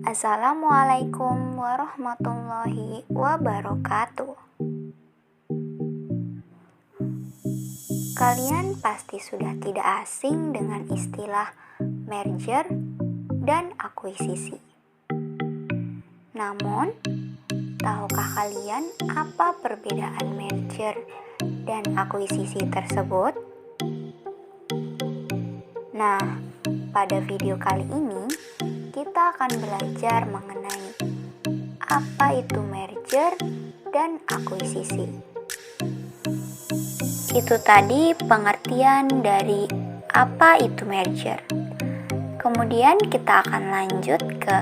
Assalamualaikum warahmatullahi wabarakatuh. Kalian pasti sudah tidak asing dengan istilah merger dan akuisisi. Namun, tahukah kalian apa perbedaan merger dan akuisisi tersebut? Nah, pada video kali ini kita akan belajar mengenai apa itu merger dan akuisisi. Itu tadi pengertian dari apa itu merger. Kemudian kita akan lanjut ke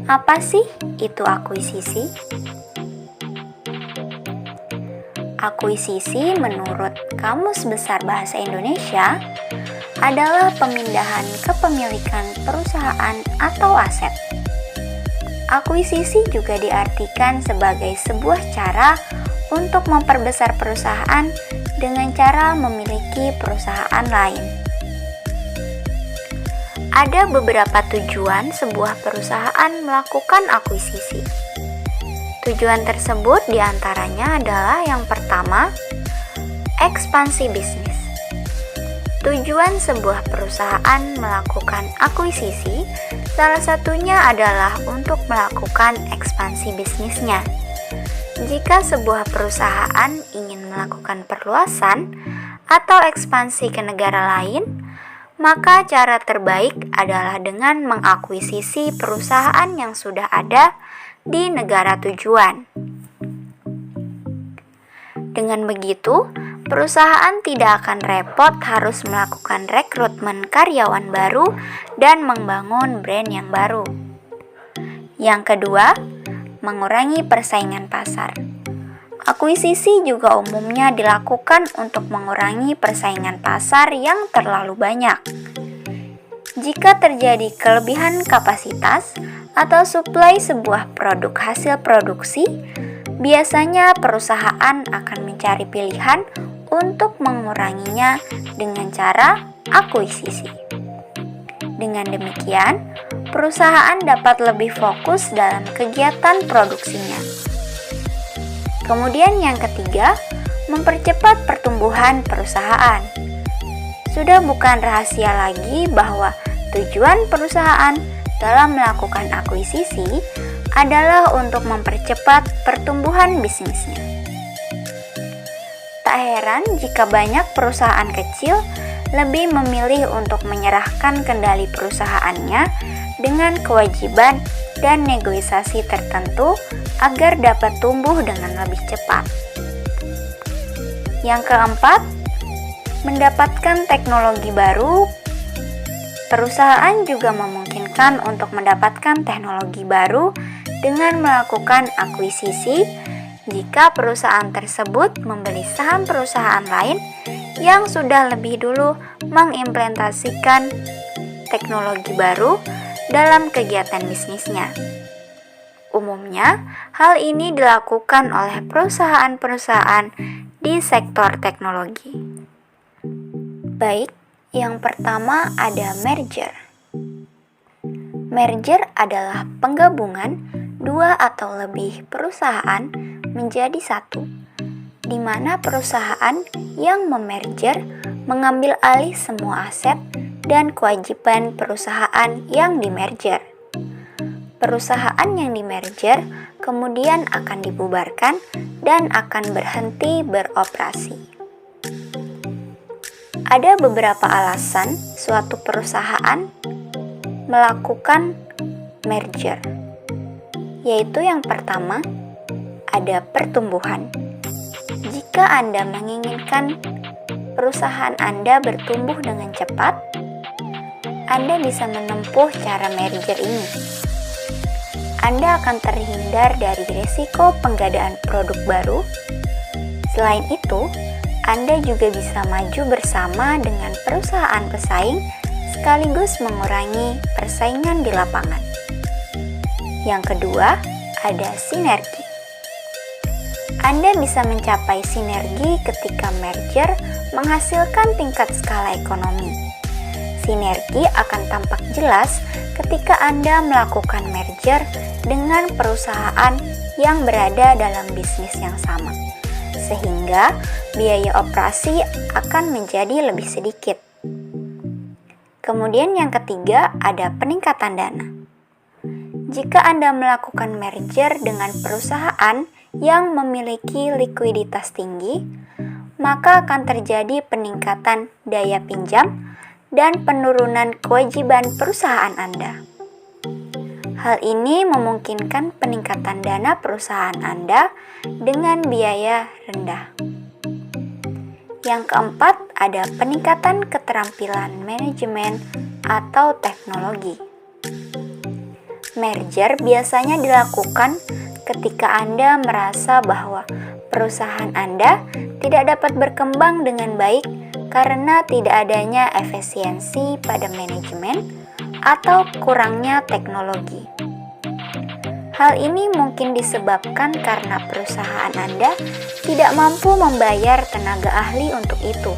apa sih itu akuisisi? Akuisisi menurut Kamus Besar Bahasa Indonesia adalah pemindahan kepemilikan perusahaan atau aset. Akuisisi juga diartikan sebagai sebuah cara untuk memperbesar perusahaan dengan cara memiliki perusahaan lain. Ada beberapa tujuan sebuah perusahaan melakukan akuisisi. Tujuan tersebut diantaranya adalah yang pertama, ekspansi bisnis. Tujuan sebuah perusahaan melakukan akuisisi salah satunya adalah untuk melakukan ekspansi bisnisnya. Jika sebuah perusahaan ingin melakukan perluasan atau ekspansi ke negara lain, maka cara terbaik adalah dengan mengakuisisi perusahaan yang sudah ada di negara tujuan. Dengan begitu, perusahaan tidak akan repot harus melakukan rekrutmen karyawan baru dan membangun brand yang baru. Yang kedua, mengurangi persaingan pasar. Akuisisi juga umumnya dilakukan untuk mengurangi persaingan pasar yang terlalu banyak. Jika terjadi kelebihan kapasitas atau suplai sebuah produk hasil produksi, biasanya perusahaan akan mencari pilihan untuk menguranginya dengan cara akuisisi. Dengan demikian, perusahaan dapat lebih fokus dalam kegiatan produksinya. Kemudian yang ketiga, mempercepat pertumbuhan perusahaan. Sudah bukan rahasia lagi bahwa tujuan perusahaan dalam melakukan akuisisi adalah untuk mempercepat pertumbuhan bisnisnya. Tak heran jika banyak perusahaan kecil lebih memilih untuk menyerahkan kendali perusahaannya dengan kewajiban dan negosiasi tertentu agar dapat tumbuh dengan lebih cepat. Yang keempat, mendapatkan teknologi baru. Perusahaan juga memungkinkan untuk mendapatkan teknologi baru dengan melakukan akuisisi jika perusahaan tersebut membeli saham perusahaan lain yang sudah lebih dulu mengimplementasikan teknologi baru dalam kegiatan bisnisnya. Umumnya, hal ini dilakukan oleh perusahaan-perusahaan di sektor teknologi. Baik, yang pertama ada merger. Merger adalah penggabungan dua atau lebih perusahaan menjadi satu, di mana perusahaan yang memerger mengambil alih semua aset dan kewajiban perusahaan yang dimerger. Perusahaan yang dimerger kemudian akan dibubarkan dan akan berhenti beroperasi. Ada beberapa alasan suatu perusahaan melakukan merger, yaitu yang pertama, ada pertumbuhan. Jika Anda menginginkan perusahaan Anda bertumbuh dengan cepat, Anda bisa menempuh cara merger ini. Anda akan terhindar dari risiko penggadaan produk baru. Selain itu, Anda juga bisa maju bersama dengan perusahaan pesaing sekaligus mengurangi persaingan di lapangan. Yang kedua, ada sinergi. Anda bisa mencapai sinergi ketika merger menghasilkan tingkat skala ekonomi. Sinergi akan tampak jelas ketika Anda melakukan merger dengan perusahaan yang berada dalam bisnis yang sama, sehingga biaya operasi akan menjadi lebih sedikit. Kemudian yang ketiga ada peningkatan dana. Jika Anda melakukan merger dengan perusahaan yang memiliki likuiditas tinggi, maka akan terjadi peningkatan daya pinjam dan penurunan kewajiban perusahaan Anda. Hal ini memungkinkan peningkatan dana perusahaan Anda dengan biaya rendah. Yang keempat, ada peningkatan keterampilan manajemen atau teknologi. Merger biasanya dilakukan ketika Anda merasa bahwa perusahaan Anda tidak dapat berkembang dengan baik karena tidak adanya efisiensi pada manajemen atau kurangnya teknologi. Hal ini mungkin disebabkan karena perusahaan Anda tidak mampu membayar tenaga ahli untuk itu.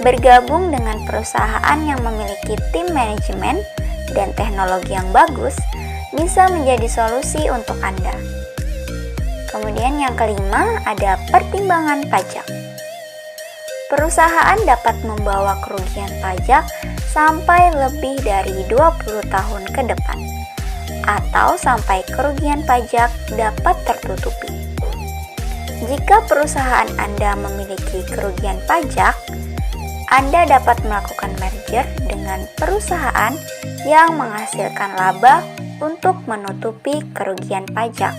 Bergabung dengan perusahaan yang memiliki tim manajemen dan teknologi yang bagus bisa menjadi solusi untuk Anda. Kemudian yang kelima ada pertimbangan pajak. Perusahaan dapat membawa kerugian pajak sampai lebih dari 20 tahun ke depan, atau sampai kerugian pajak dapat tertutupi. Jika perusahaan Anda memiliki kerugian pajak, Anda dapat melakukan merger dengan perusahaan yang menghasilkan laba untuk menutupi kerugian pajak.